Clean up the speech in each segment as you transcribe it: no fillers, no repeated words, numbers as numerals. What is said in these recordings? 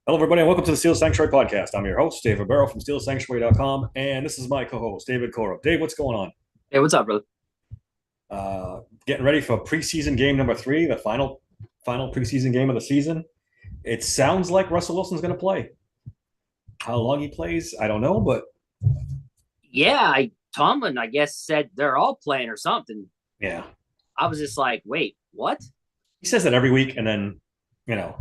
Hello, everybody, and welcome to the Steel Sanctuary Podcast. I'm your host, David Barrow from SteelSanctuary.com, and this is my co-host, David Coro. Dave, what's going on? Hey, what's up, brother? Getting ready for preseason game number three, the final preseason game of the season. It sounds like Russell Wilson's going to play. How long he plays, I don't know, but Yeah, Tomlin, I guess, said they're all playing or something. yeah, I was just like, wait, what? he says that every week, and then you know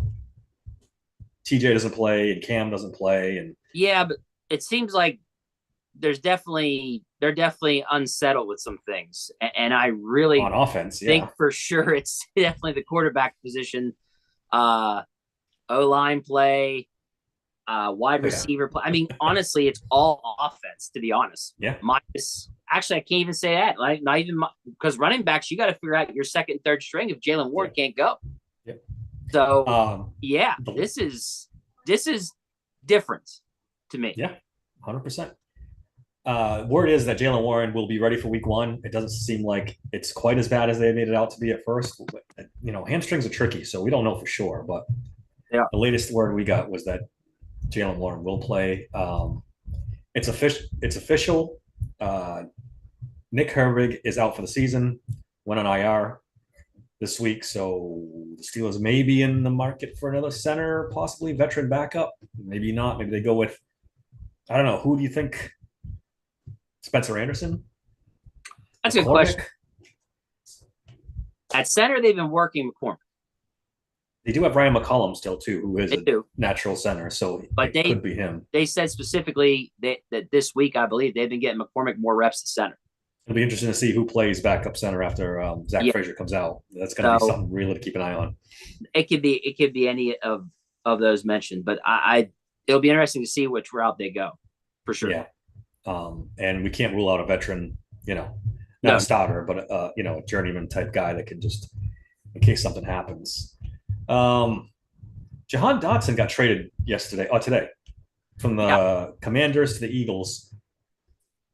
TJ doesn't play and Cam doesn't play, and Yeah, but it seems like they're definitely unsettled with some things, and I on really offense, think yeah, for sure it's definitely the quarterback position, uh, O line play, wide yeah, receiver play. I mean, honestly, it's all offense. To be honest, yeah, minus actually, I can't even say that. Like, not even because running backs, you got to figure out your second, third string if Jalen yeah, Ward can't go. yeah. So Um, yeah, the, this is different to me. yeah, 100%. Word is that Jalen Warren will be ready for week one. It doesn't seem like it's quite as bad as they made it out to be at first. Hamstrings are tricky, so we don't know for sure. But Yeah. the latest word we got was that Jalen Warren will play. It's official. It's official. Uh, Nick Herbig is out for the season. Went on IR this week, so the Steelers may be in the market for another center, possibly veteran backup. Maybe not. Maybe they go with I don't know. Who do you think? Spencer Anderson, That's a good question. McCormick. At center, they've been working McCormick. They do have Ryan McCollum still too, who is They a do, natural center, so but it they could be him. they said specifically that this week, I believe, they've been getting McCormick more reps at center. It'll be interesting to see who plays backup center after Zach Yeah. Frazier comes out. That's going to be So something really to keep an eye on. it could be any of those mentioned, but I it'll be interesting to see which route they go, for sure. Yeah, and we can't rule out a veteran, not a No, starter, but a journeyman type guy that can just in case something happens. Um, Jahan Dotson got traded today, from yeah, the Commanders to the Eagles.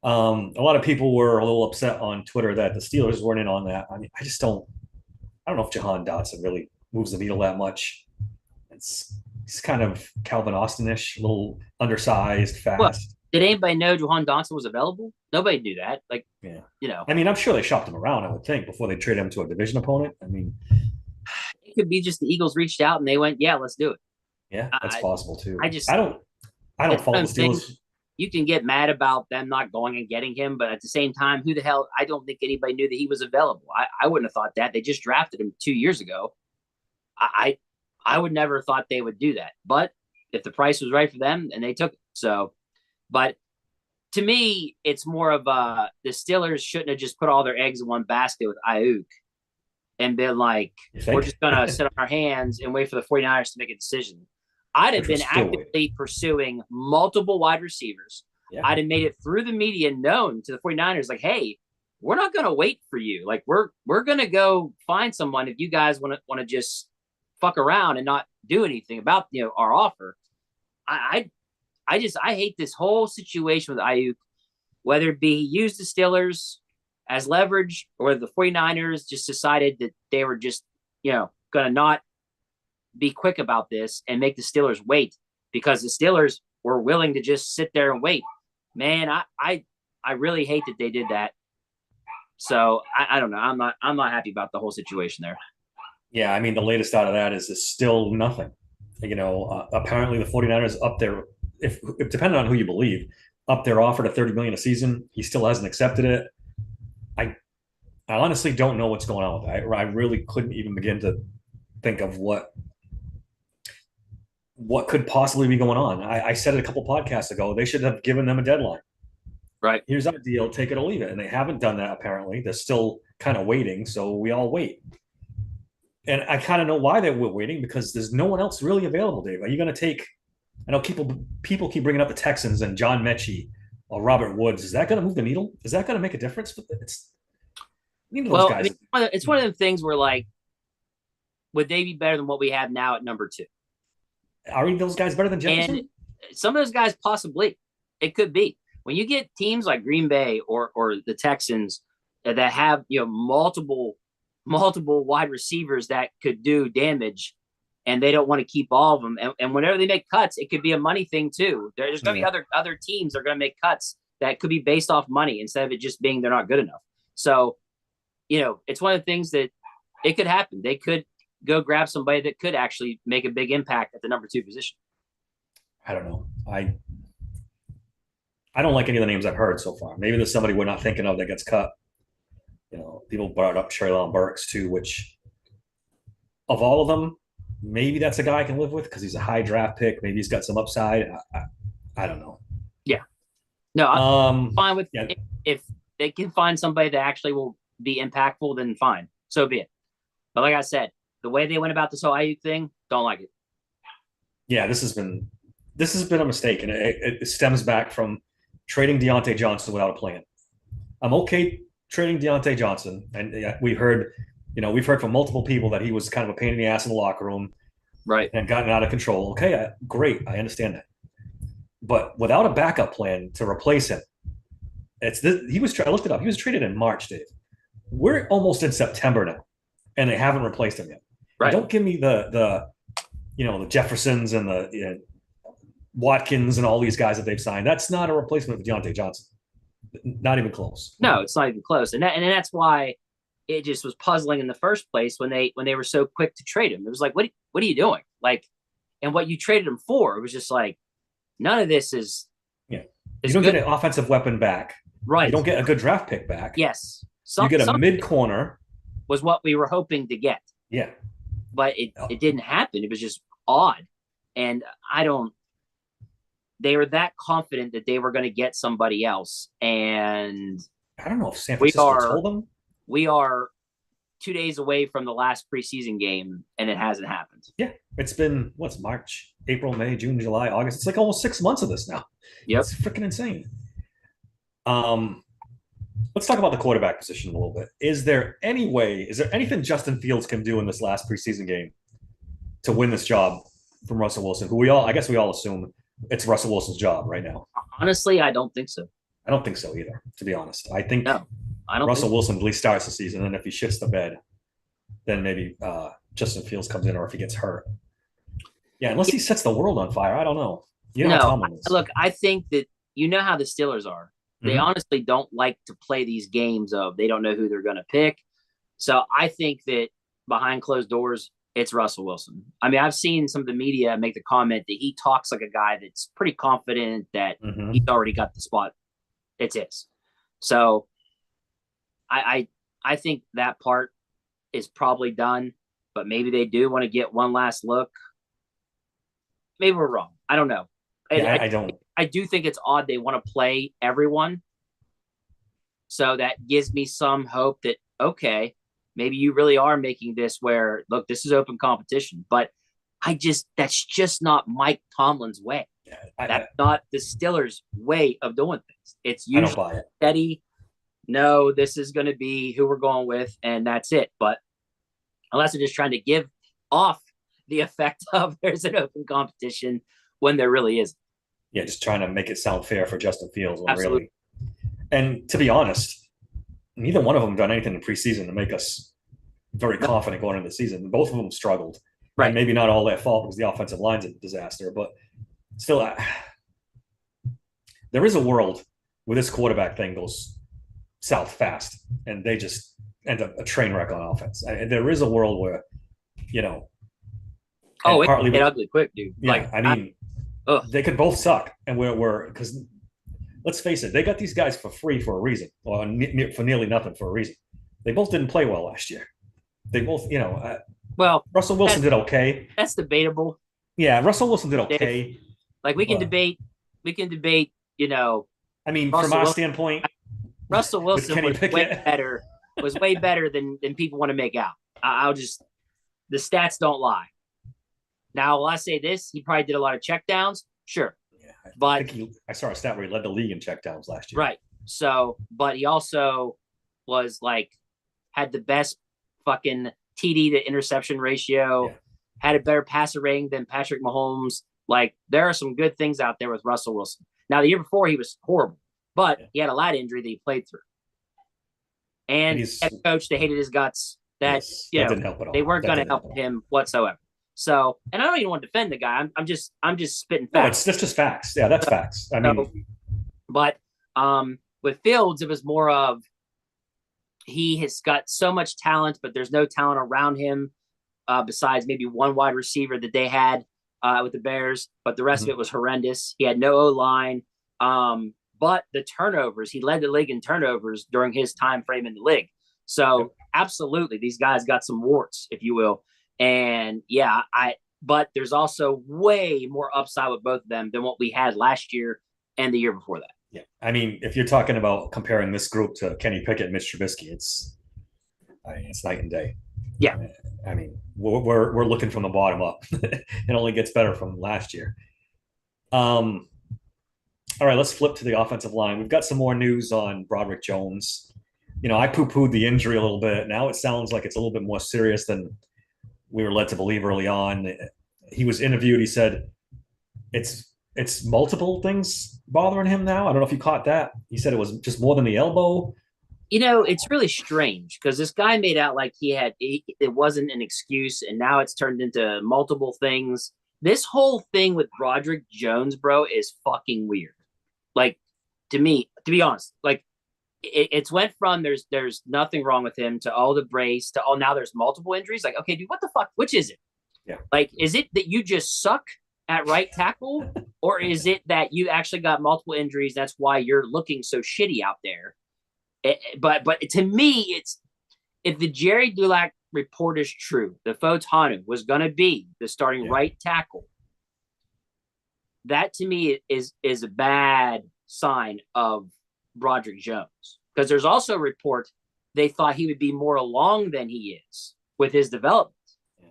A lot of people were a little upset on Twitter that the Steelers weren't in on that. I mean, I don't know if Jahan Dotson really moves the needle that much. He's kind of Calvin Austin-ish, a little undersized, well, fast. did anybody know Jahan Dotson was available? Nobody knew that. Like, Yeah. you know, I mean, I'm sure they shopped him around, I would think, before they trade him to a division opponent. I mean, it could be just the Eagles reached out and they went, "Yeah, let's do it." yeah, that's I, possible too. I just, I don't it's one fault of the the things Steelers. you can get mad about them not going and getting him, but at the same time, who the hell? I don't think anybody knew that he was available. I wouldn't have thought that. They just drafted him 2 years ago. I would never have thought they would do that. But if the price was right for them, and they took it. So, but to me, it's more of the Steelers shouldn't have just put all their eggs in one basket with Ayuk and been like, You we're think? just going to sit on our hands and wait for the 49ers to make a decision. I'd have Which was been still waiting. actively pursuing multiple wide receivers. Yeah, I'd have made it through the media known to the 49ers, like, hey, we're not going to wait for you. Like, we're going to go find someone if you guys want to just fuck around and not do anything about our offer. I I hate this whole situation with Ayuk, whether it be he used the Steelers as leverage or the 49ers just decided that they were just, going to not be quick about this and make the Steelers wait because the Steelers were willing to just sit there and wait. Man, I really hate that they did that. So I don't know. I'm not happy about the whole situation there. yeah. I mean, the latest out of that is still nothing. Apparently the 49ers up there, if depending on who you believe, up their offer to 30 million a season. He still hasn't accepted it. I I honestly don't know what's going on with that. I really couldn't even begin to think of what could possibly be going on. I said it a couple podcasts ago. They should have given them a deadline. Right. Here's our deal, take it or leave it. And they haven't done that apparently. They're still kind of waiting, so we all wait. And I kind of know why they were waiting because there's no one else really available, Dave. Are you going to take? I know people keep bringing up the Texans and John Mechie or Robert Woods. Is that going to move the needle? Is that going to make a difference? It's those Well, I mean, guys. it's one of the things where like, would they be better than what we have now at number two? Are those guys better than And Jefferson? some of those guys possibly it could be when you get teams like Green Bay or the Texans that have multiple wide receivers that could do damage, and they don't want to keep all of them. And whenever they make cuts, it could be a money thing too. There's going to be other teams that are going to make cuts that could be based off money instead of it just being they're not good enough. So, it's one of the things that it could happen. They could go grab somebody that could actually make a big impact at the number 2 position. I don't know. I don't like any of the names I've heard so far. Maybe there's somebody we're not thinking of that gets cut. People brought up Treylon Burks too, which of all of them, maybe that's a guy I can live with because he's a high draft pick. Maybe he's got some upside. I don't know. Yeah. No, I'm fine with if they can find somebody that actually will be impactful, then fine. So be it. But like I said, the way they went about this whole Aiyuk thing, don't like it. Yeah, this has been a mistake, and it stems back from trading Deontay Johnson without a plan. I'm okay trading Deontay Johnson, and we've heard from multiple people that he was kind of a pain in the ass in the locker room, right, and gotten out of control. Okay, great, I understand that, but without a backup plan to replace him, I looked it up. He was traded in March, Dave. We're almost in September now, and they haven't replaced him yet. Right. Don't give me the Jeffersons and the Watkins and all these guys that they've signed. That's not a replacement for Deontay Johnson. Not even close. No, it's not even close. And that's why it just was puzzling in the first place when they were so quick to trade him. It was like, what are you doing? Like, and what you traded him for, it was just like, none of this is. Yeah. You don't get an offensive weapon back. Right. You don't get a good draft pick back. Yes. You get a mid corner. Was what we were hoping to get. Yeah. But it didn't happen. It was just odd. And they were that confident that they were going to get somebody else. And I don't know if San Francisco told them. We are 2 days away from the last preseason game, and it hasn't happened. Yeah. It's been, March, April, May, June, July, August. It's like almost 6 months of this now. Yep. It's freaking insane. Let's talk about the quarterback position a little bit. Is there anything Justin Fields can do in this last preseason game to win this job from Russell Wilson, who we all assume it's Russell Wilson's job right now? Honestly, I don't think so. I don't think so either, to be honest. I think I don't Russell Wilson at least starts the season, and if he shits the bed, then maybe Justin Fields comes in, or if he gets hurt. Yeah, unless he sets the world on fire. I don't know. Look, I think that how the Steelers are. They honestly don't like to play these games of they don't know who they're going to pick. So I think that behind closed doors, it's Russell Wilson. I mean, I've seen some of the media make the comment that he talks like a guy that's pretty confident that he's already got the spot. It's his. So I think that part is probably done, but maybe they do want to get one last look. Maybe we're wrong. I don't know. I don't. I do think it's odd they want to play everyone. So that gives me some hope that, okay, maybe you really are making this where, look, this is open competition. But that's just not Mike Tomlin's way. That's not the Steelers' way of doing things. It's usually steady. No, this is going to be who we're going with, and that's it. But unless they're just trying to give off the effect of there's an open competition when there really isn't. Yeah, just trying to make it sound fair for Justin Fields. Really. And to be honest, neither one of them done anything in preseason to make us very confident going into the season. Both of them struggled. Right. And maybe not all their fault because the offensive line's a disaster. But still, there is a world where this quarterback thing goes south fast and they just end up a train wreck on offense. There is a world where, it get ugly quick, dude. Yeah, they could both suck, and we're because let's face it, they got these guys for free for a reason, or for nearly nothing for a reason. They both didn't play well last year. They both, Russell Wilson did okay. That's debatable. Yeah, Russell Wilson did okay. Like we can debate. I mean, from our standpoint, Russell Wilson was way better than people want to make out. The stats don't lie. Now, will I say this? He probably did a lot of checkdowns. Sure. Yeah, but I saw a stat where he led the league in checkdowns last year. Right. So, but he also was had the best fucking TD to interception ratio, had a better passer rating than Patrick Mahomes. There are some good things out there with Russell Wilson. Now, the year before, he was horrible, but he had a lat injury that he played through. And head coach, they hated his guts. That didn't help at all. They weren't going to help him whatsoever. So, and I don't even want to defend the guy. I'm just spitting No, facts. that's just facts. Yeah, that's facts. I So, mean, but with Fields, it was more of he has got so much talent, but there's no talent around him besides maybe one wide receiver that they had with the Bears, but the rest of mhm. it was horrendous. He had no O line. But the turnovers, he led the league in turnovers during his time frame in the league. Yep. So absolutely, these guys got some warts, if you will. And yeah, but there's also way more upside with both of them than what we had last year and the year before that. Yeah. I mean, if you're talking about comparing this group to Kenny Pickett and Mitch Trubisky, it's night and day. Yeah. I mean, we're looking from the bottom up. It only gets better from last year. All right, let's flip to the offensive line. We've got some more news on Broderick Jones. I poo-pooed the injury a little bit. Now it sounds like it's a little bit more serious than we were led to believe early on. He was interviewed. He said it's multiple things bothering him now. I don't know if you caught that. He said it was just more than the elbow. It's really strange because this guy made out like it wasn't an excuse, and now it's turned into multiple things. This whole thing with Broderick Jones, bro, is fucking weird. Like, to me, to be honest, like it's went from there's nothing wrong with him to the brace to now there's multiple injuries. Like, okay, dude, what the fuck? Which is it? Yeah. Like, is it that you just suck at right tackle, or is it that you actually got multiple injuries? That's why you're looking so shitty out there. But to me, it's if the Jerry Dulac report is true, the Fotanu was going to be the starting right tackle. That to me is a bad sign of Broderick Jones, because there's also a report they thought he would be more along than he is with his development. Yeah.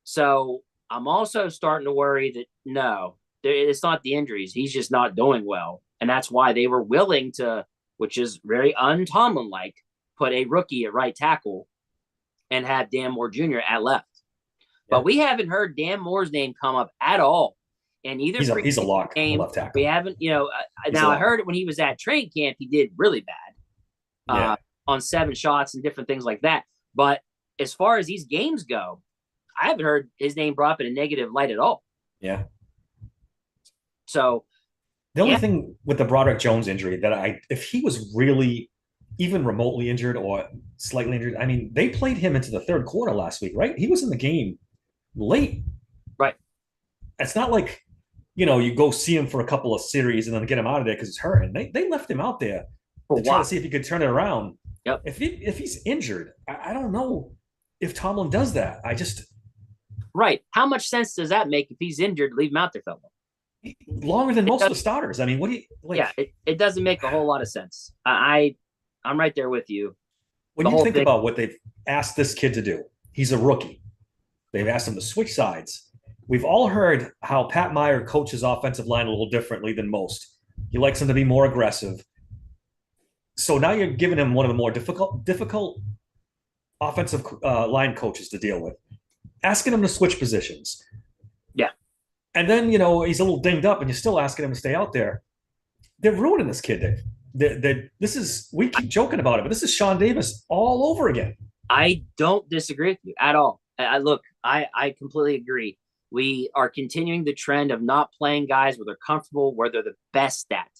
So I'm also starting to worry that no, it's not the injuries. He's just not doing well. And that's why they were willing to, which is very un-Tomlin-like, put a rookie at right tackle and have Dan Moore Jr. at left. Yeah. But we haven't heard Dan Moore's name come up at all. And either he's a lock game, left tackle. We haven't, now I heard it when he was at training camp, he did really bad on 7 shots and different things like that. But as far as these games go, I haven't heard his name brought up in a negative light at all. Yeah. So the only thing with the Broderick Jones injury if he was really even remotely injured or slightly injured, I mean, they played him into the third quarter last week, right? He was in the game late. Right. It's not like, you go see him for a couple of series and then get him out of there because it's hurting. They left him out there to try to see if he could turn it around. Yep. If he's injured, I don't know if Tomlin does that. Right. How much sense does that make if he's injured? Leave him out there, fella. Longer than most of the starters. I mean, what do you like? Yeah, it doesn't make a whole lot of sense. I'm right there with you. When you think about what they've asked this kid to do, he's a rookie. They've asked him to switch sides. We've all heard how Pat Meyer coaches offensive line a little differently than most. He likes them to be more aggressive. So now you're giving him one of the more difficult offensive line coaches to deal with, asking him to switch positions. Yeah. And then, he's a little dinged up and you're still asking him to stay out there. They're ruining this kid, Dave. We keep joking about it, but this is Sean Davis all over again. I don't disagree with you at all. I completely agree. We are continuing the trend of not playing guys where they're comfortable, where they're the best at,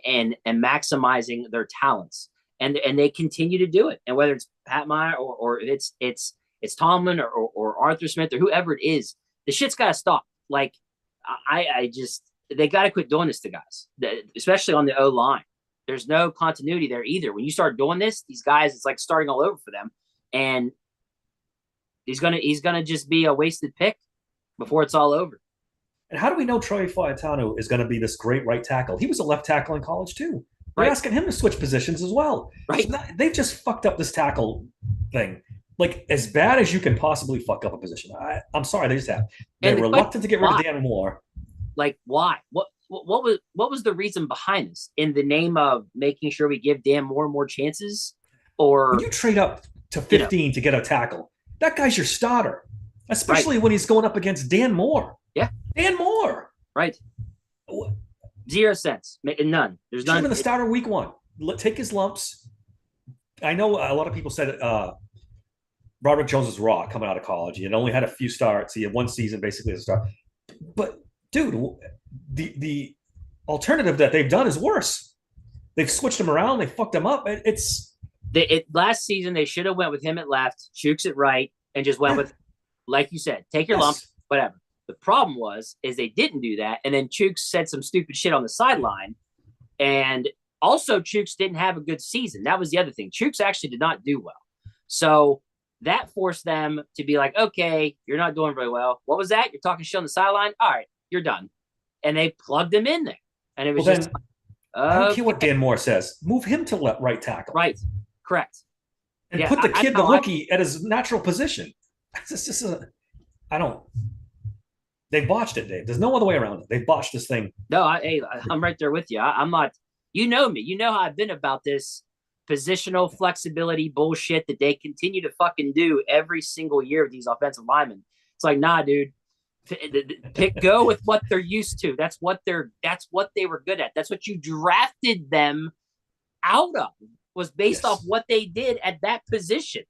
and maximizing their talents. And they continue to do it. And whether it's Pat Meyer or it's Tomlin or Arthur Smith or whoever it is, the shit's got to stop. Like, they got to quit doing this to guys, especially on the O line. There's no continuity there either. When you start doing this, these guys, it's like starting all over for them. And he's gonna just be a wasted pick before it's all over. And how do we know Troy Fautanu is going to be this great right tackle? He was a left tackle in college too. They're asking him to switch positions as well. Right. So they've just fucked up this tackle thing. Like, as bad as you can possibly fuck up a position. I'm sorry, they just have. They're reluctant to get rid of Dan Moore. Like, why? What was the reason behind this? In the name of making sure we give Dan Moore more chances? Or when you trade up to 15 to get a tackle, that guy's your starter. Especially when he's going up against Dan Moore. Yeah. Dan Moore. Right. 0 cents. None. There's none. Give him the starter week 1. Take his lumps. I know a lot of people said Broderick Jones was raw coming out of college. He had only had a few starts. He had one season basically as a star. But dude, the alternative that they've done is worse. They've switched him around. They fucked him up. Last season they should have went with him at left, Chooks at right, and just went with, like you said, take your lump, whatever. The problem is they didn't do that, and then Chooks said some stupid shit on the sideline, and also Chooks didn't have a good season. That was the other thing. Chooks actually did not do well, so that forced them to be like, okay, you're not doing very well. What was that? You're talking shit on the sideline. All right, you're done, and they plugged him in there, and it was just. I don't care what Dan Moore says. Move him to right tackle. Right. Correct. And put the kid, the rookie, at his natural position. They botched it, Dave. There's no other way around it. They botched this thing. No, I'm right there with you. I'm not, you know me. You know how I've been about this positional flexibility bullshit that they continue to fucking do every single year with these offensive linemen. It's like, nah, dude. Go with what they're used to. That's what they were good at. That's what you drafted them out of, was based off what they did at that position.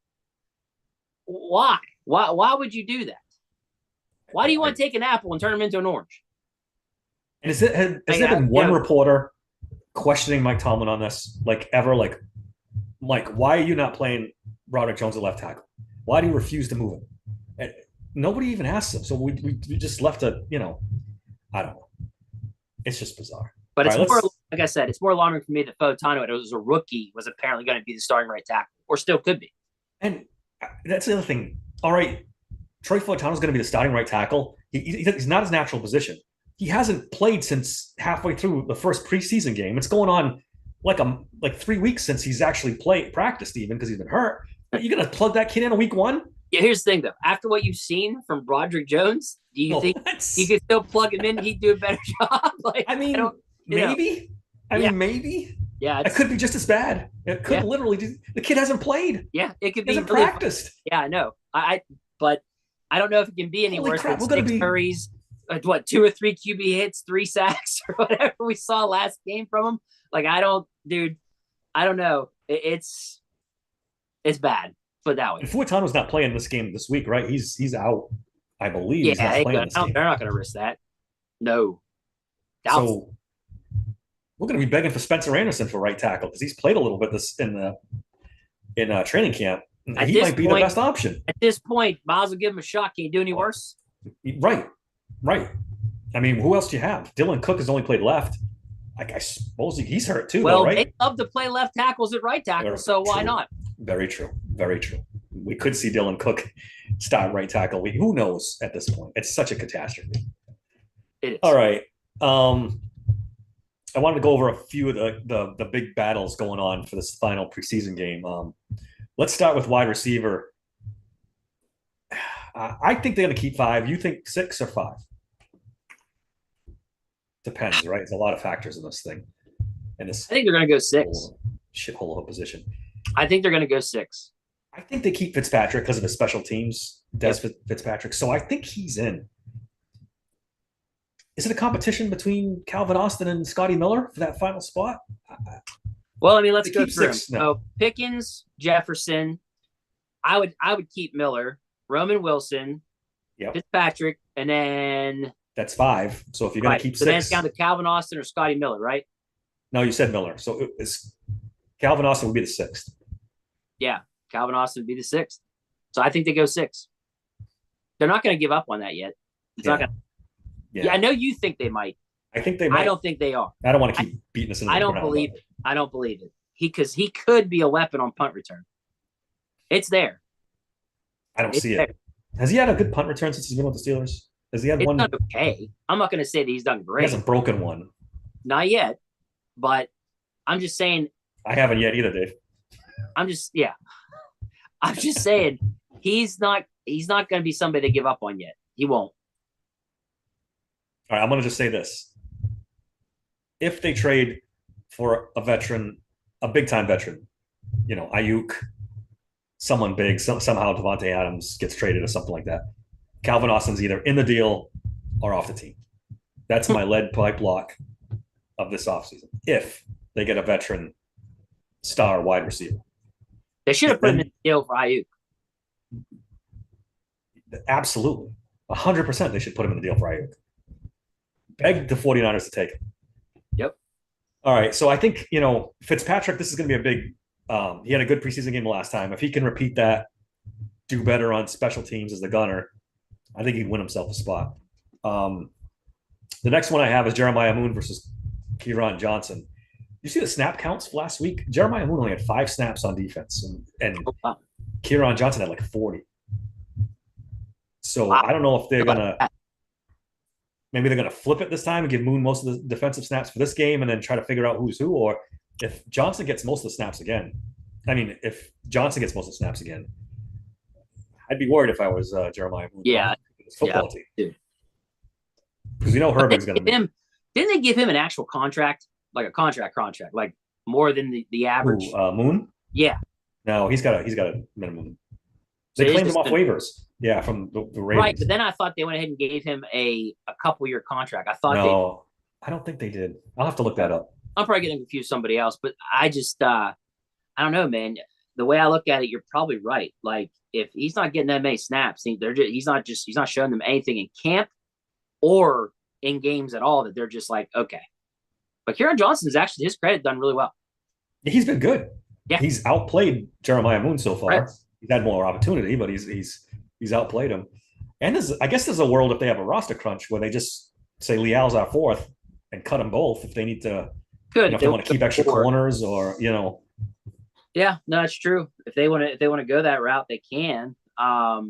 Why would you do that? Why do you want to take an apple and turn them into an orange? And has there been one reporter questioning Mike Tomlin on this, like ever? Like, why are you not playing Broderick Jones at left tackle? Why do you refuse to move him? And nobody even asked him. So we just left I don't know. It's just bizarre. But it's more, like I said, it's more alarming for me that Fautanu, it was a rookie, was apparently going to be the starting right tackle, or still could be. And that's the other thing. All right, Troy Fautanu is going to be the starting right tackle. He's not his natural position. He hasn't played since halfway through the first preseason game. It's going on like 3 weeks since he's actually practiced even, because he's been hurt. You're going to plug that kid in week one? Yeah, here's the thing, though. After what you've seen from Broderick Jones, do you think you could still plug him in? He'd do a better job? Maybe. Maybe. Yeah, it could be just as bad. It could literally. The kid hasn't played. Yeah, it could be. He hasn't practiced. Yeah, I know. But I don't know if it can be any worse than 6 hurries, 2 or 3 QB hits, 3 sacks, or whatever we saw last game from him. Like, I don't know. It's bad. Put that way. And Fautano's not playing this game this week, right? He's out, I believe. Yeah, they're not going to risk that. No. So we're going to be begging for Spencer Anderson for right tackle, because he's played a little bit in training camp. He might be the best option. At this point, Miles will give him a shot. Can you do any worse? Right. I mean, who else do you have? Dylan Cook has only played left. I suppose he's hurt too. Well, right? They love to play left tackles at right tackle, so why not? Very true. We could see Dylan Cook start right tackle. Who knows at this point? It's such a catastrophe. It is. All right. I wanted to go over a few of the big battles going on for this final preseason game. Let's start with wide receiver. I think they're going to keep 5. You think 6 or 5? Depends, right? There's a lot of factors in this thing. I think they're going to go 6. Shithole of a position. I think they're going to go 6. I think they keep Fitzpatrick because of his special teams. Fitzpatrick. So I think he's in. Is it a competition between Calvin Austin and Scotty Miller for that final spot? Well, I mean, let's go through them. So Pickens, Jefferson. I would keep Miller, Roman Wilson, Fitzpatrick, and then that's 5. So if you're going to keep 6, then it's down to Calvin Austin or Scotty Miller, right? No, you said Miller. So Calvin Austin would be the 6th. Yeah, Calvin Austin would be the 6th. So I think they go 6. They're not going to give up on that yet. It's not going to. Yeah, I know you think they might. I think they might. I don't think they are. I don't want to keep beating us in the I don't believe it. I don't believe it. Because he could be a weapon on punt return. It's there. I don't see it. Has he had a good punt return since he's been with the Steelers? Has he had one? Done okay. I'm not going to say that he's done great. He hasn't broken one. Not yet. But I'm just saying. I haven't yet either, Dave. I'm just saying he's not going to be somebody to give up on yet. He won't. All right, I'm going to just say this. If they trade for a veteran, a big-time veteran, Ayuk, someone big, somehow Devontae Adams gets traded or something like that, Calvin Austin's either in the deal or off the team. That's my lead pipe lock of this offseason. If they get a veteran star wide receiver. They should have put him in the deal for Ayuk. Absolutely. 100% they should put him in the deal for Ayuk. Beg the 49ers to take him. Yep. All right. So I think, Fitzpatrick, this is going to be a big, he had a good preseason game the last time. If he can repeat that, do better on special teams as the gunner, I think he'd win himself a spot. The next one I have is Jeremiah Moon versus Kieran Johnson. You see the snap counts last week? Jeremiah Moon only had 5 snaps on defense, and Kieran Johnson had like 40. So I don't know if they're maybe they're gonna flip it this time and give Moon most of the defensive snaps for this game, and then try to figure out who's who. Or if Johnson gets most of the snaps again, if Johnson gets most of the snaps again, I'd be worried if I was Jeremiah Moon. Yeah, football team. Because Herbig's gonna. Didn't they give him an actual contract, like a contract, like more than the average? Moon? Yeah. No, he's got a minimum. They claimed him off waivers. Yeah, from the Ravens. Right, but then I thought they went ahead and gave him a couple-year contract. I thought I don't think they did. I'll have to look that up. I'm probably getting confused with somebody else, but I just I don't know, man. The way I look at it, you're probably right. Like if he's not getting that many snaps, he's not showing them anything in camp or in games at all that they're just like, okay. But Kieran Johnson's actually, his credit, done really well. He's been good. Yeah, he's outplayed Jeremiah Moon so far. Right. He's had more opportunity, but he's outplayed him. And I guess there's a world if they have a roster crunch where they just say Leal's our 4th and cut them both if they need to. Good. If they want to keep extra corners or. Yeah, no, that's true. If they want to go that route, they can. I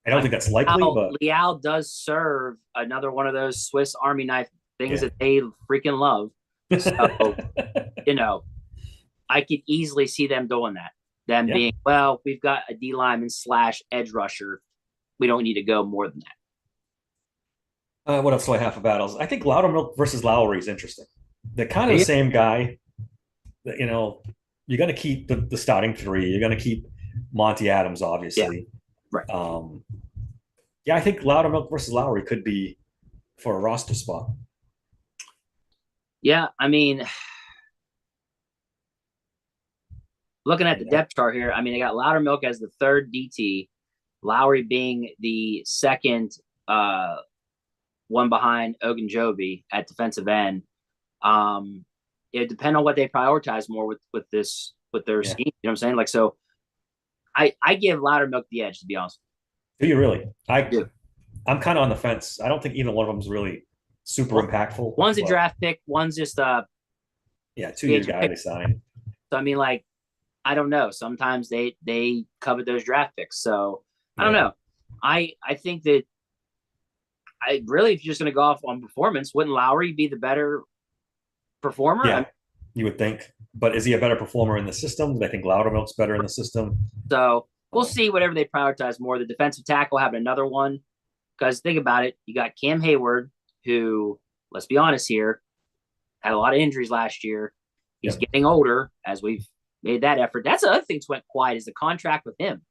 don't think that's likely, but Leal does serve another one of those Swiss Army knife things that they freaking love. So, I could easily see them doing that. Them being, well, we've got a D lineman / edge rusher. We don't need to go more than that. What else do I have for battles? I think Loudermilk versus Lowry is interesting. They're kind of the same guy. You're going to keep the starting 3. You're going to keep Monty Adams, obviously. Yeah. Right. I think Loudermilk versus Lowry could be for a roster spot. Yeah, looking at the depth chart here, they got Loudermilk as the 3rd DT, Lowry being the 2nd one behind Ogunjobi at defensive end. It depends on what they prioritize more with their scheme. You know what I'm saying? Like, so I give Loudermilk the edge, to be honest. Do you really? I'm kind of on the fence. I don't think either one of them is really super impactful. One's a draft pick. One's just 2-year guy they signed. So I don't know. Sometimes they covet those draft picks. So I don't know. I think that if you're just going to go off on performance, wouldn't Lowry be the better performer? Yeah, you would think. But is he a better performer in the system? I think Loudermilk's better in the system. So we'll see whatever they prioritize more. The defensive tackle having another one. Because think about it. You got Cam Hayward, who, let's be honest here, had a lot of injuries last year. He's getting older as we've made that effort. That's the other thing that's went quiet is the contract with him.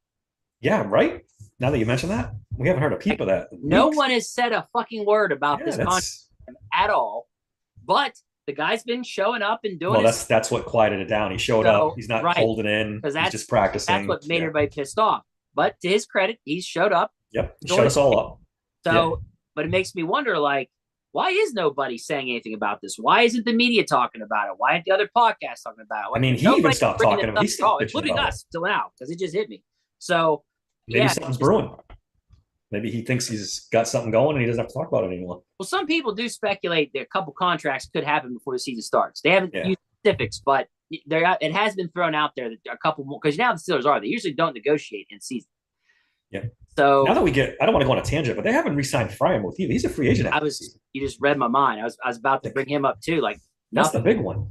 Yeah, right? Now that you mention that, we haven't heard a peep of that. No one has said a fucking word about this contract at all. But the guy's been showing up and doing that's what quieted it down. He showed up. He's not holding in. He's just practicing. That's what made everybody pissed off. But to his credit, he's showed up. Yep. He shut us all up. So, but it makes me wonder, why is nobody saying anything about this? Why isn't the media talking about it? Why aren't the other podcasts talking about it? He even stopped talking about it. He stopped including us till now, because it just hit me. So maybe something's brewing. Maybe he thinks he's got something going and he doesn't have to talk about it anymore. Well, some people do speculate that a couple contracts could happen before the season starts. They haven't used specifics, but it has been thrown out there that a couple more, because now the Steelers they usually don't negotiate in season. Yeah. So now that I don't want to go on a tangent, but they haven't re-signed Freiermuth either. He's a free agent. You just read my mind. I was about to bring him up too. That's the big one,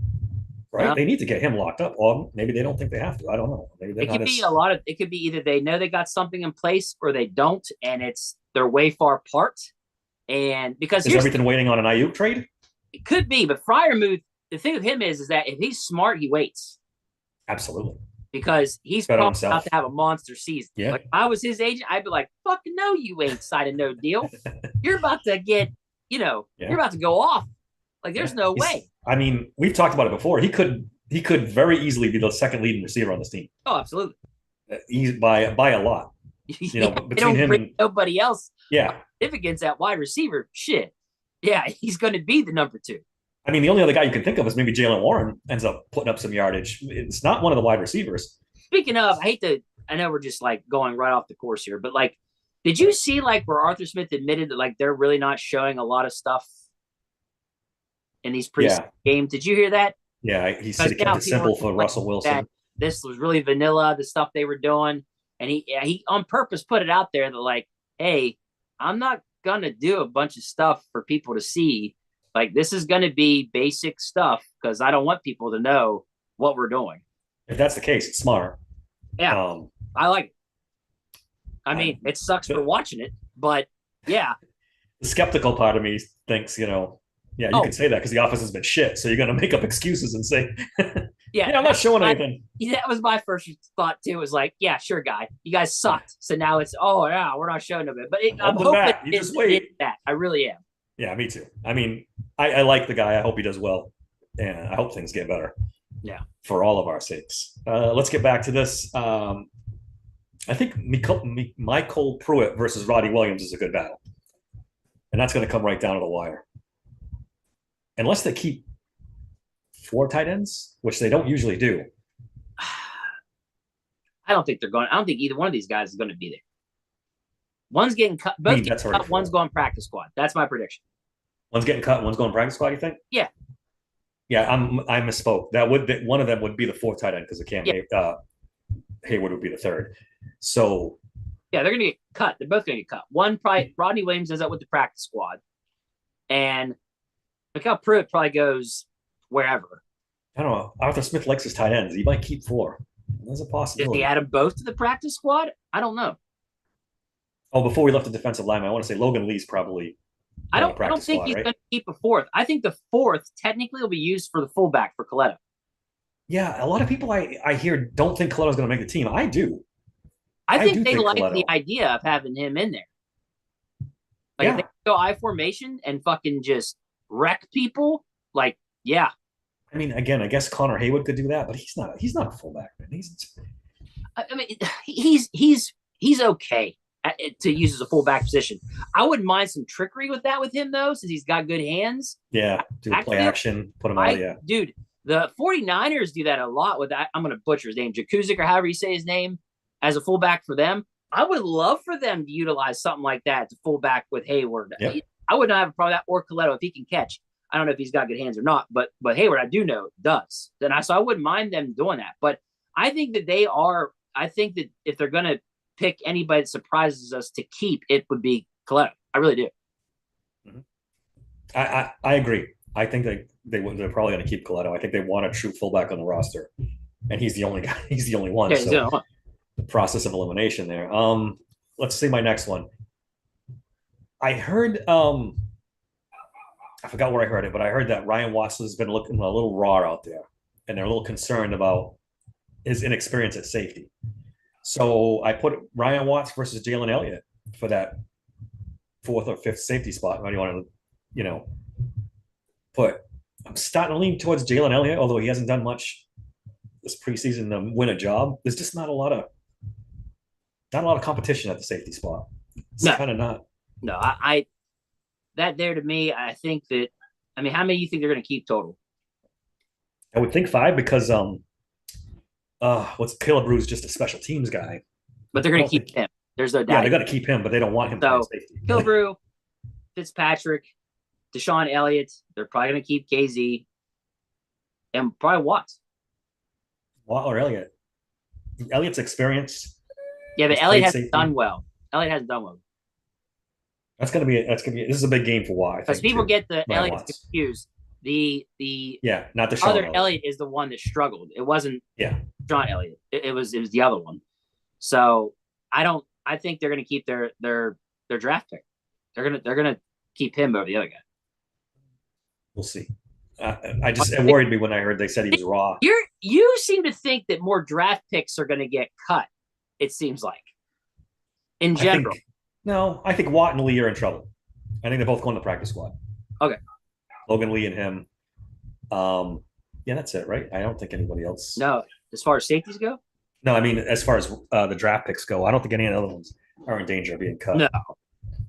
right? No. They need to get him locked up, or maybe they don't think they have to. I don't know. Maybe it could be either they know they got something in place or they don't, and they're way far apart. And because is everything waiting on an Ayuk trade? It could be, but Freiermuth. The thing with him is that if he's smart, he waits. Absolutely. Because he's probably about to have a monster season. Yeah. Like if I was his agent, I'd be like, fucking no, you ain't signing no deal. You're about to get, you're about to go off. Like there's no way. We've talked about it before. He could very easily be the second leading receiver on this team. Oh, absolutely. He's by a lot. You know, Yeah, they between don't him bring and nobody else yeah, significance at wide receiver. Shit. Yeah, he's going to be the number two. I mean, the only other guy you can think of is maybe Jalen Warren ends up putting up some yardage. It's not one of the wide receivers. Speaking of, I know we're just like going right off the course here, but like, did you see like where Arthur Smith admitted that like they're really not showing a lot of stuff in these preseason Yeah, games? Did you hear that? yeah. He said Because he kept now it people are simple for complaining Russell that Wilson. this was really vanilla, the stuff they were doing, and he on purpose put it out there that like, hey, I'm not gonna do a bunch of stuff for people to see. Like this is gonna be basic stuff because I don't want people to know what we're doing. If that's the case, it's smart. Yeah, Um, I like it. I I, mean, it sucks for the, watching it, but yeah. the skeptical part of me thinks, you know, yeah, you can Oh, say that because the offense has been shit. So you're going to make up excuses and say, yeah. yeah, I'm not showing anything. That was my first thought too. Was like, yeah, sure, guy, you guys sucked. So now it's, oh yeah, we're not showing them it. But I'm Hold them hoping back. You just wait. that. I really am. Yeah, me too. I mean, I like the guy. I hope he does well. And I hope things get better Yeah. for all of our sakes. Let's get back to this. I think Michael Pruitt versus Roddy Williams is a good battle. And that's going to come right down to the wire. Unless they keep 4 tight ends, which they don't usually do. I don't think they're going. I don't think either one of these guys is going to be there. One's getting cut. Both getting cut. One's going practice squad. That's my prediction. One's getting cut. One's going practice squad. You think? Yeah. Yeah, I misspoke. That would be, one of them would be the 4th tight end because Hayward would be the 3rd. So yeah, they're going to get cut. They're both going to get cut. One probably Rodney Williams ends up with the practice squad, and Michael Pruitt probably goes wherever. I don't know. Arthur Smith likes his tight ends. He might keep 4. There's a possibility. Did he add them both to the practice squad? I don't know. Oh, before we left the defensive lineman, I want to say Logan Lee's probably. I don't think he's going to keep a 4th. I think the 4th technically will be used for the fullback for Coletto. Yeah, a lot of people I hear don't think Coletto's going to make the team. I do. I think they like the idea of having him in there. Like if they go I formation and fucking just wreck people, like yeah. I mean, again, I guess Connor Haywood could do that, but he's not a fullback, man. I mean, he's okay to use as a fullback position. I wouldn't mind some trickery with that with him though, since he's got good hands. Yeah, do a play action, put him out. Yeah, dude, the 49ers do that a lot with that. I'm gonna butcher his name, Jakuzik or however you say his name, as a fullback for them. I would love for them to utilize something like that to fullback with Hayward. Yep. I would not have a problem with that or Coletto if he can catch. I don't know if he's got good hands or not, but Hayward I do know does. So I wouldn't mind them doing that. But I think that they are. I think that if they're gonna pick anybody that surprises us to keep, it would be Coletto. I really do. Mm-hmm. I agree. I think they're probably going to keep Coletto. I think they want a true fullback on the roster, and he's the only guy. He's the only one. Yeah, so the process of elimination there. Let's see my next one. I heard. I forgot where I heard it, but I heard that Ryan Watson has been looking a little raw out there, and they're a little concerned about his inexperience at safety. So I put Ryan Watts versus Jalen Elliott for that 4th or 5th safety spot. How do you want to, put? I'm starting to lean towards Jalen Elliott, although he hasn't done much this preseason to win a job. There's just not a lot of competition at the safety spot. It's kind of not. No, I that there to me, I think that. I mean, how many do you think they're going to keep total? I would think 5 because what's Caleb Rue's just a special teams guy. But they're going to keep him. There's no doubt. Yeah, they're going to keep him, but they don't want him to play safety. Caleb Rue, Fitzpatrick, Deshaun Elliott. They're probably going to keep KZ, and probably Watts. Watt or Elliott. Elliott's experience. Yeah, but Elliott hasn't done well. Elliott hasn't done well. That's gonna be. This is a big game for Watt. Because people get the Elliott confused. The not the other Elliott is the one that struggled. It wasn't John Elliott. It was the other one. So I think they're gonna keep their draft pick. They're gonna keep him over the other guy. We'll see. It worried me when I heard they said he was raw. You seem to think that more draft picks are gonna get cut. It seems like in general. I think Watt and Lee are in trouble. I think they're both going to the practice squad. Okay. Logan Lee and him. Yeah, that's it, right? I don't think anybody else. No, as far as safeties go? No, I mean, as far as the draft picks go, I don't think any of the other ones are in danger of being cut. No,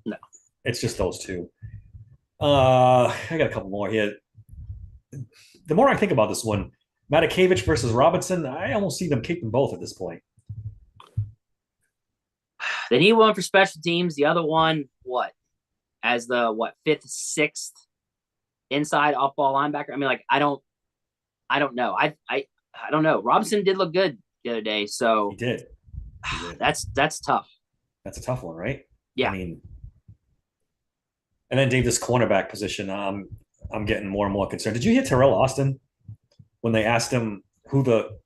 no. It's just those two. I got a couple more here. The more I think about this one, Matakevich versus Robinson, I almost see them keeping both at this point. They need one for special teams. The other one, what? As the fifth, sixth inside off ball linebacker. I mean, like I don't know. I don't know. Robinson did look good the other day, so He did. He did. that's tough. That's a tough one, right? Yeah. I mean, and then Dave, this cornerback position, I'm getting more and more concerned. Did you hear Terrell Austin when they asked him who the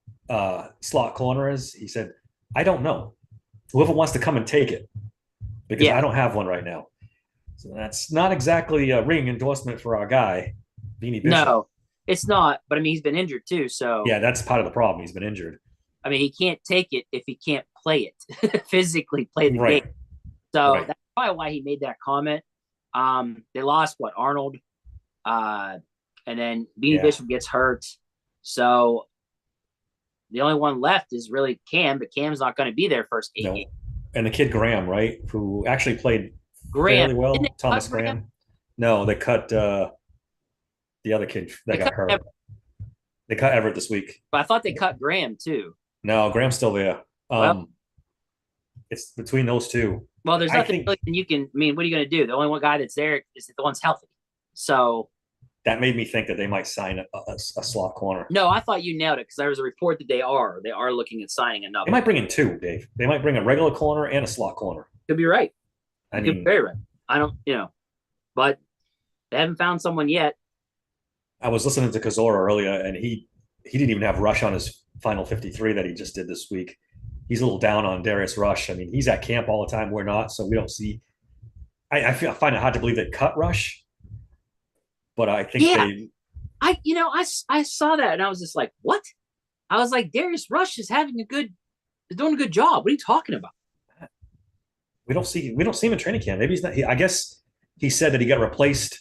slot corner is? He said, "I don't know. Whoever wants to come and take it, because Yeah. I don't have one right now." So that's not exactly a ringing endorsement for our guy, Beanie Bishop. No, it's not. But I mean, he's been injured too, so Yeah, that's part of the problem. He's been injured. I mean, he can't take it if he can't play it physically, play the Right. game. So Right. that's probably why he made that comment. They lost Arnold, and then Beanie Yeah. Bishop gets hurt, so the only one left is really Cam, but Cam's not going to be there first 8 No. games. And the kid Graham, right, who actually played Graham, fairly well. didn't they Thomas cut Graham? Graham. No, they cut the other kid that They got cut hurt. Everett, They cut Everett this week. but I thought they cut Graham too. No, Graham's still there. Well- It's between those two. Well, there's I nothing think- really you can. I mean, what are you going to do? The only one guy that's there is the one's healthy. So That made me think that they might sign a slot corner. no, I thought you nailed it because there was a report that they are looking at signing They another. might bring in two, Dave. They might bring a regular corner and a slot corner. Could be right. I Could be mean, very right. I don't, but they haven't found someone yet. I was listening to Kazora earlier, and he didn't even have Rush on his final 53 that he just did this week. He's a little down on Darius Rush. I mean, he's at camp all the time. We're not, so we don't see. I find it hard to believe they cut Rush, but I think Yeah. they. I saw that and I was just like, what? I was like, Darius Rush is doing a good job. What are you talking about? We don't see him in training camp. Maybe he's not. I guess he said that he got replaced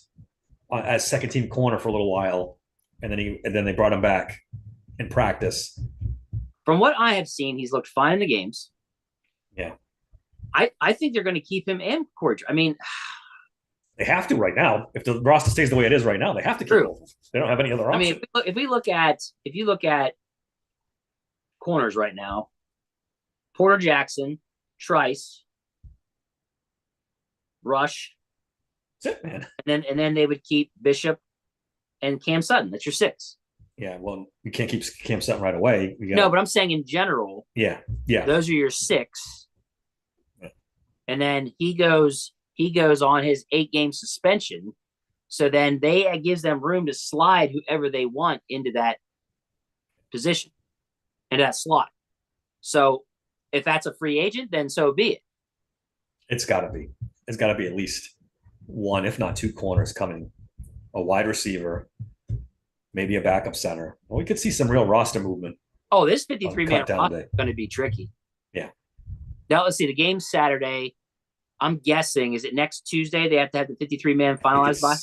as second team corner for a little while, and then they brought him back in practice. From what I have seen, he's looked fine in the games. Yeah. I think they're going to keep him and Corey. I mean, They have to right now. If the roster stays the way it is right now, they have to keep True. both. They don't have any other I option. mean, if you look at corners right now, Porter Jackson, Trice, Rush, That's it, man. and then they would keep Bishop and Cam Sutton. That's your six. Yeah, well, you can't keep Cam Sutton right away. No, but I'm saying in general, yeah. those are your six. Yeah. And then he goes on his 8-game suspension. So then it gives them room to slide whoever they want into that position, into that slot. So if that's a free agent, then so be it. It's got to be. It's got to be at least one, if not two corners coming. A wide receiver, maybe a backup center. Well, we could see some real roster movement. Oh, this 53-man cut down roster day. is going to be tricky. Yeah. Now, let's see. The game's Saturday. I'm guessing, is it next Tuesday? They have to have the 53-man finalized by?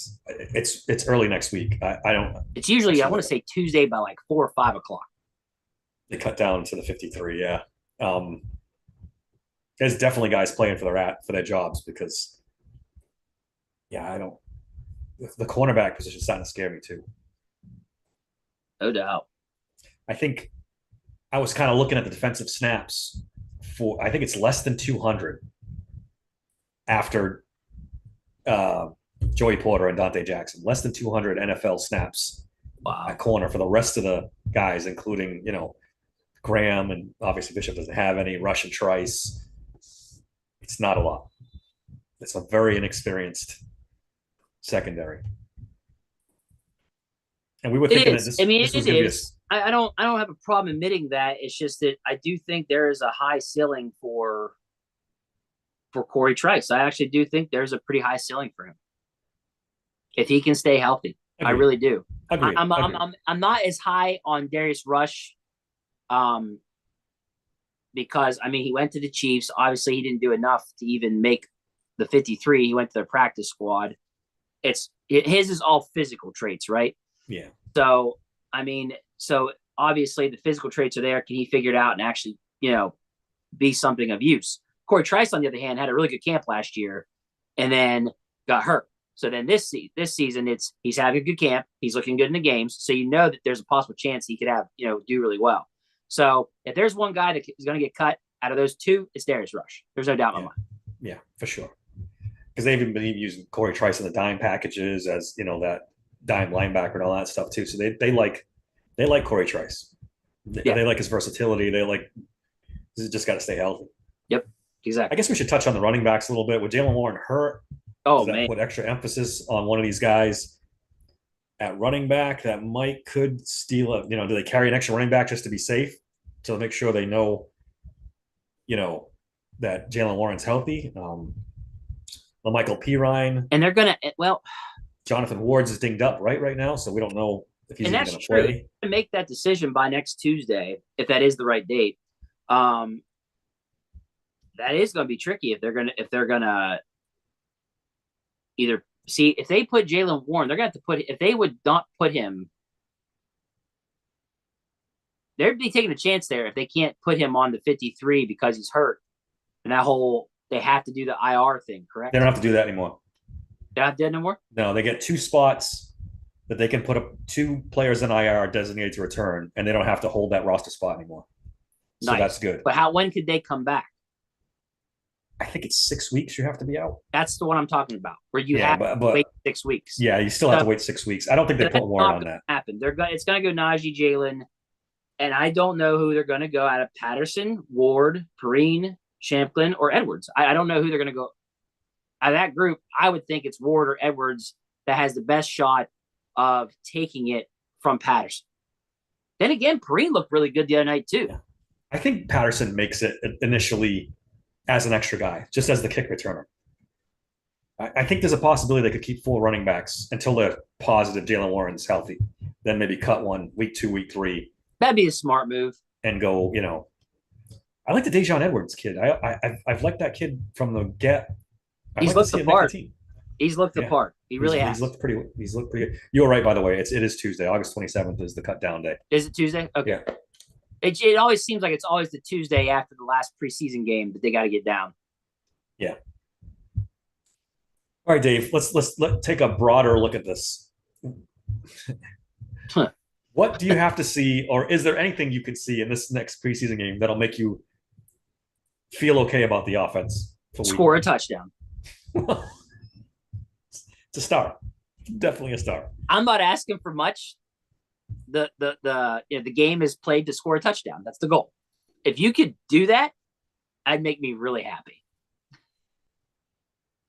It's early next week. I don't. It's usually, I want to say Tuesday by like 4 or 5 o'clock. They cut down to the 53. Yeah. There's definitely guys playing for their jobs because, yeah, I don't. The cornerback position is starting to scare me too. No doubt. I think I was kind of looking at the defensive snaps for. I think it's less than 200 after Joey Porter and Dante Jackson. Less than 200 NFL snaps Wow. at corner for the rest of the guys, including Graham, and obviously Bishop doesn't have any. Rush and Trice. It's not a lot. It's a very inexperienced secondary. And we were thinking that this, I mean, this was it going to be is. I don't have a problem admitting that. It's just that I do think there is a high ceiling for Corey Trice. I actually do think there's a pretty high ceiling for him if he can stay healthy. I really do. Agreed. I'm not as high on Darius Rush, because I mean he went to the Chiefs. Obviously, he didn't do enough to even make the 53. He went to their practice squad. His is all physical traits, right? Yeah. So I mean, so obviously the physical traits are there. Can he figure it out and actually be something of use. Corey Trice, on the other hand, had a really good camp last year and then got hurt. So then this season, he's having a good camp. He's looking good in the games. So that there's a possible chance he could do really well. So if there's one guy that is going to get cut out of those two, it's Darius Rush. There's no doubt in my mind. Yeah, for sure. Because they've even been using Corey Trice in the dime packages as that dime linebacker and all that stuff too. So they like Corey Trice. They like his versatility. They like he's just got to stay healthy. Yep, exactly. I guess we should touch on the running backs a little bit. With Jaylen Warren hurt, man, put extra emphasis on one of these guys at running back that could steal a. Do they carry an extra running back just to be safe to make sure they know, that Jaylen Warren's healthy? Michael Pirine. And they're gonna Jonathan Ward's is dinged up right now, so we don't know if he's going to play. To make that decision by next Tuesday, if that is the right date, that is going to be tricky. If they're gonna either see if they put Jaylen Warren, they're going to have to put. If they would not put him, they'd be taking a chance there if they can't put him on the 53 because he's hurt, and they have to do the IR thing, correct? They don't have to do that anymore. They're not dead no more? No, they get 2 spots that they can put up 2 players in IR designated to return, and they don't have to hold that roster spot anymore. So nice. That's good. But when could they come back? I think it's 6 weeks you have to be out. That's the one I'm talking about, where you have to wait 6 weeks. Yeah, you still have to wait 6 weeks. I don't think they put Warren on that. Happen. It's going to go Najee, Jalen, and I don't know who they're going to go out of Patterson, Ward, Perine, Champlin, or Edwards. I don't know who they're going to go. Out of that group, I would think it's Ward or Edwards that has the best shot of taking it from Patterson. Then again, Perine looked really good the other night too. I think Patterson makes it initially as an extra guy, just as the kick returner. I think there's a possibility they could keep 4 running backs until they're positive Jaylen Warren's healthy. Then maybe cut one week 2, week 3. That'd be a smart move. And go, I like the Dejon Edwards kid. I've liked that kid from the get. He's looked the part. He's looked the part. He really has. He's looked pretty good. You were right, by the way. It is Tuesday. August 27th is the cut down day. Is it Tuesday? Okay. Yeah. It always seems like it's always the Tuesday after the last preseason game that they got to get down. Yeah. All right, Dave. Let's take a broader look at this. What do you have to see, or is there anything you could see in this next preseason game that'll make you feel okay about the offense? Score a touchdown. It's a start. Definitely a start. I'm not asking for much. The game is played to score a touchdown. That's the goal. If you could do that, that'd make me really happy.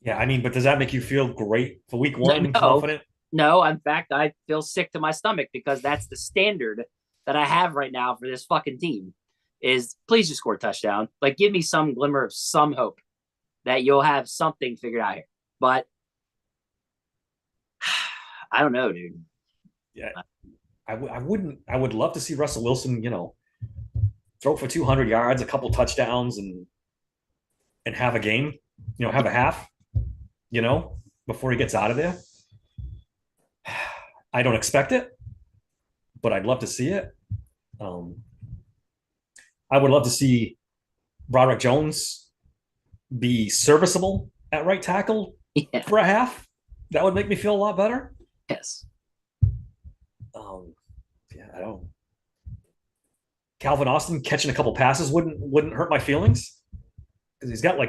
Yeah, but does that make you feel great for week 1? Confident? No, in fact, I feel sick to my stomach because that's the standard that I have right now for this fucking team is please just score a touchdown. Like, give me some glimmer of some hope that you'll have something figured out here. But I don't know, dude. Yeah, I would love to see Russell Wilson, throw for 200 yards, a couple touchdowns, and have a game, have a half, before he gets out of there. I don't expect it, but I'd love to see it. I would love to see Broderick Jones be serviceable at right tackle for a half. That would make me feel a lot better. Yes. I don't. Calvin Austin catching a couple passes wouldn't hurt my feelings because he's got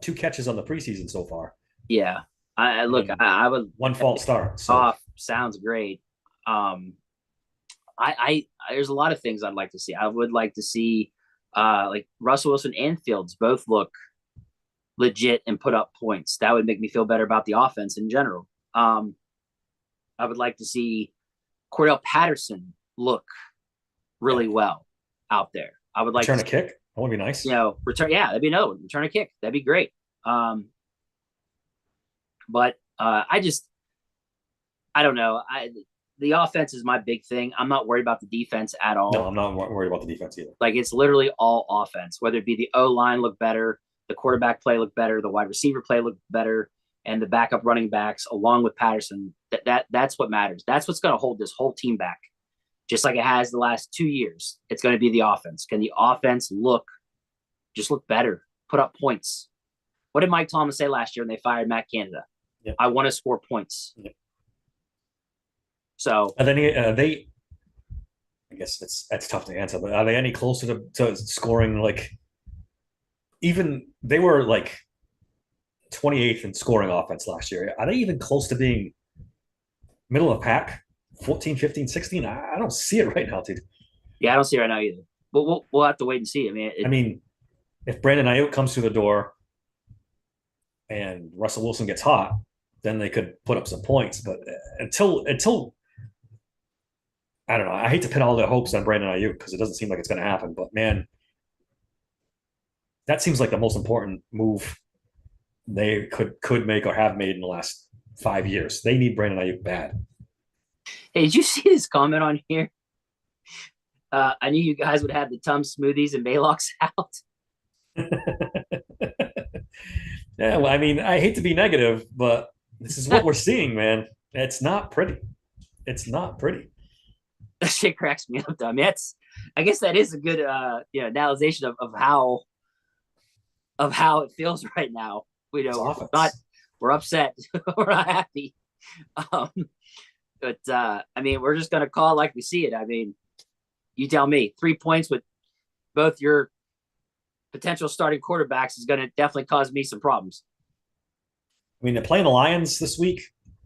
2 catches on the preseason so far. Yeah, I would 1 false start. So. Sounds great. There's a lot of things I'd like to see. I would like to see Russell Wilson and Fields both look legit and put up points. That would make me feel better about the offense in general. I would like to see Cordell Patterson look really well out there. I would like return a kick. That would be nice. Return. Yeah, that'd be another one. Return a kick. That'd be great. But I don't know. The offense is my big thing. I'm not worried about the defense at all. No, I'm not worried about the defense either. It's literally all offense, whether it be the O-line look better, the quarterback play look better, the wide receiver play look better, and the backup running backs along with Patterson. That's what matters. That's what's going to hold this whole team back just like it has the last 2 years. It's going to be the offense. Can the offense look better, put up points? What did Mike Thomas say last year when they fired Matt Canada? Yeah. I want to score points. Yeah. So and then they, I guess that's tough to answer, but are they any closer to scoring? Like, even they were like 28th in scoring offense last year. Are they even close to being middle of the pack? 14, 15, 16? I don't see it right now, dude. Yeah, I don't see it right now either. But we'll have to wait and see. I mean, if Brandon Ayuk comes through the door and Russell Wilson gets hot, then they could put up some points. But until I don't know. I hate to pin all their hopes on Brandon Ayuk because it doesn't seem like it's going to happen. But man, that seems like the most important move they could make or have made in the last 5 years. They need Brandon Ayuk bad. Hey, did you see this comment on here? I knew you guys would have the Tum smoothies and Maalox out. Yeah, well, I mean, I hate to be negative, but this is what we're seeing, man. It's not pretty. It's not pretty. That shit cracks me up, though. I mean, I guess that is a good analysis of how it feels right now. We're upset. We're not happy. But I mean, we're just gonna call it like we see it. I mean, you tell me. 3 points with both your potential starting quarterbacks is going to definitely cause me some problems. I mean, they're playing the Lions this week.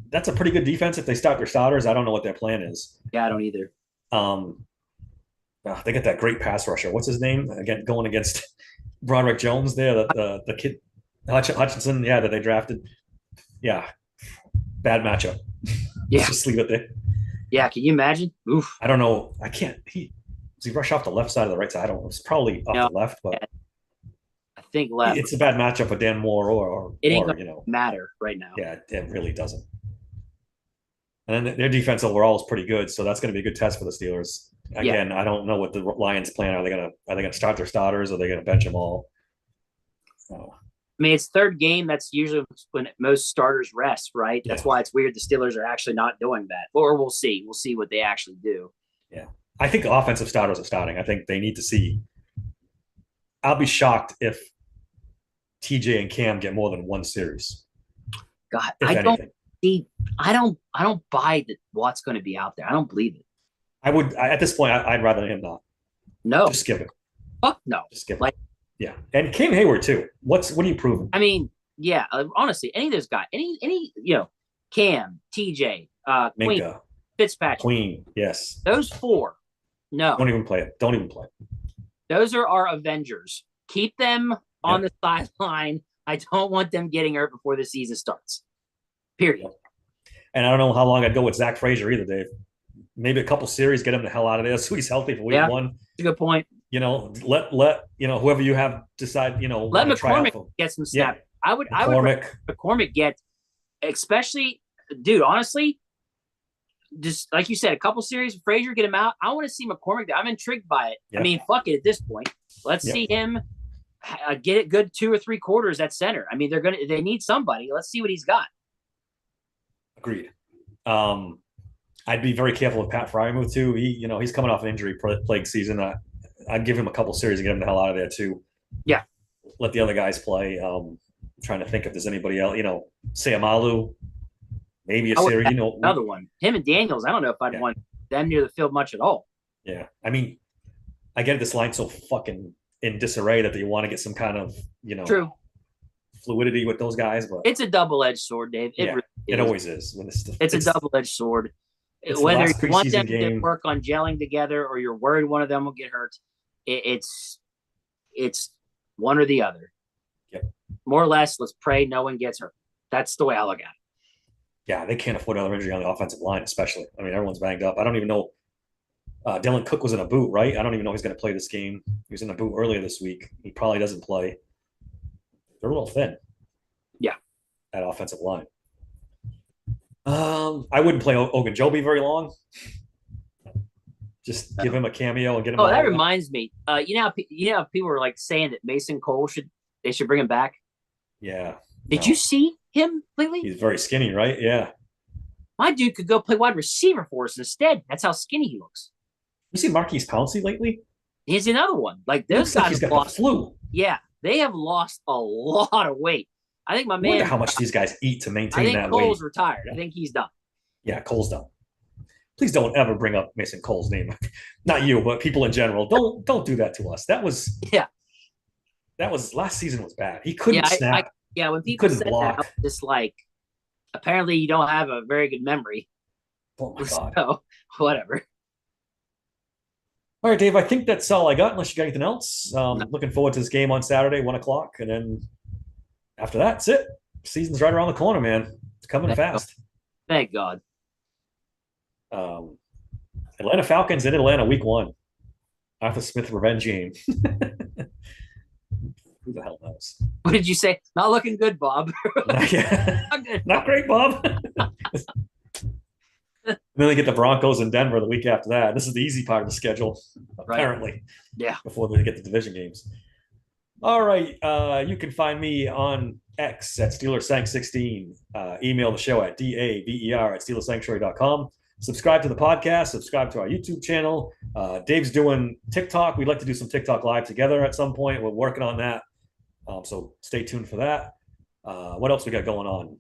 That's a pretty good defense if they start their starters. I don't know what their plan is. Yeah, I don't either. They got that great pass rusher. What's his name? Again, going against Broderick Jones there, the kid Hutchinson, that they drafted. Yeah, bad matchup. Yeah, let's just leave it there. Yeah, can you imagine? Oof. I don't know. I can't. Does he rush off the left side or the right side? I don't know. It's probably off the left, but I think left. It's a bad matchup with Dan Moore or it ain't gonna matter right now. Yeah, it really doesn't. And then their defense overall is pretty good, so that's going to be a good test for the Steelers. Again, I don't know what the Lions' plan are. Are they gonna start their starters? Or are they gonna bench them all? I mean, it's third game. That's usually when most starters rest, right? Yeah. That's why it's weird the Steelers are actually not doing that. Or we'll see. We'll see what they actually do. Yeah. I think offensive starters are starting. I think they need to see. I'll be shocked if TJ and Cam get more than one series. God, I don't buy that Watt's going to be out there. I don't believe it. At this point, I'd rather him not. No. Just skip it. Fuck no. Just skip it. Yeah. And Cam Hayward too. What are you proving? I mean, yeah, honestly, any of those guys, Cam, TJ, Queen, Fitzpatrick. Queen, yes. Those four. No. Don't even play it. Those are our Avengers. Keep them on the sideline. I don't want them getting hurt before the season starts. Period. And I don't know how long I'd go with Zach Frazier either, Dave. Maybe a couple series, get him the hell out of there so he's healthy for week one. That's a good point. Let whoever you have decide, let McCormick get some snaps. Yeah. I would McCormick get, especially, dude, honestly, just like you said, a couple series, Frazier, get him out. I want to see McCormick. I'm intrigued by it. Yeah. I mean, fuck it at this point. Let's see him get it good 2 or 3 quarters at center. I mean, they need somebody. Let's see what he's got. Agreed. I'd be very careful with Pat Freiermuth too. He's coming off an injury plague season. I'd give him a couple series and get him the hell out of there too. Yeah. Let the other guys play. Trying to think if there's anybody else. Seumalo, maybe a series. Another one. Him and Daniels. I don't know if I'd want them near the field much at all. Yeah. I mean, I get this line so fucking in disarray that you want to get some kind of True. fluidity with those guys, but it's a double-edged sword, Dave. It always is. It's a double-edged sword. Whether you want them to work on gelling together or you're worried one of them will get hurt, it's one or the other. Yep. More or less, let's pray no one gets hurt. That's the way I look at it. Yeah, they can't afford another injury on the offensive line, especially. I mean, everyone's banged up. I don't even know. Dylan Cook was in a boot, right? I don't even know he's going to play this game. He was in a boot earlier this week. He probably doesn't play. They're a little thin. Yeah. That offensive line. I wouldn't play Ogunjobi very long. Just give him a cameo and get him. Oh, that reminds me. People were like saying that Mason Cole should bring him back. Yeah. Did you see him lately? He's very skinny, right? Yeah. My dude could go play wide receiver for us instead. That's how skinny he looks. You see Marquise Pouncey lately? He's another one. Like He those looks like guys he's have got the lost. flu. Yeah, they have lost a lot of weight. I think my I wonder man. how much these guys eat to I maintain think that weight. Cole's retired. I think he's done. Yeah, Cole's done. Please don't ever bring up Mason Cole's name. Not you, but people in general. Don't do that to us. Yeah, That was last season was bad. He yeah, couldn't snap. yeah. When He people couldn't said that, I was block. just like, apparently you don't have a very good memory. Oh my god. So whatever. All right, Dave. I think that's all I got. Unless you got anything else. No, Looking forward to this game on Saturday, 1 o'clock, and then after that, that's it. Season's right around the corner, man. It's coming thank God. fast. Thank God. Um, Atlanta Falcons in Atlanta, week 1. Arthur Smith revenge game. Who the hell knows? What did you say? Not looking good, Bob. Not good. Not great, Bob. And then they get the Broncos in Denver the week after that. This is the easy part of the schedule, apparently. Right. Yeah. Before they get the division games. All right. You can find me on X at SteelersSank16. Email the show at daver@SteelersSanctuary.com. Subscribe to the podcast. Subscribe to our YouTube channel. Dave's doing TikTok. We'd like to do some TikTok live together at some point. We're working on that. So stay tuned for that. What else we got going on?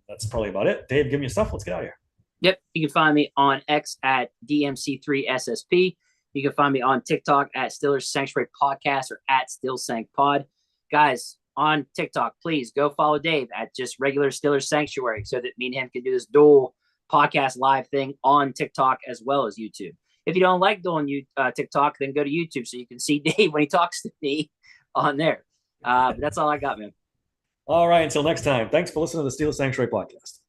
That's probably about it. Dave, give me your stuff. Let's get out of here. Yep. You can find me on X at DMC3SSP. You can find me on TikTok at Steelers Sanctuary Podcast or at StillSankPod. Guys, on TikTok, please go follow Dave at just regular Steelers Sanctuary so that me and him can do this dual podcast live thing on TikTok as well as YouTube. If you don't like doing TikTok, then go to YouTube so you can see Dave when he talks to me on there. But that's all I got, man. All right. Until next time. Thanks for listening to the Steelers Sanctuary Podcast.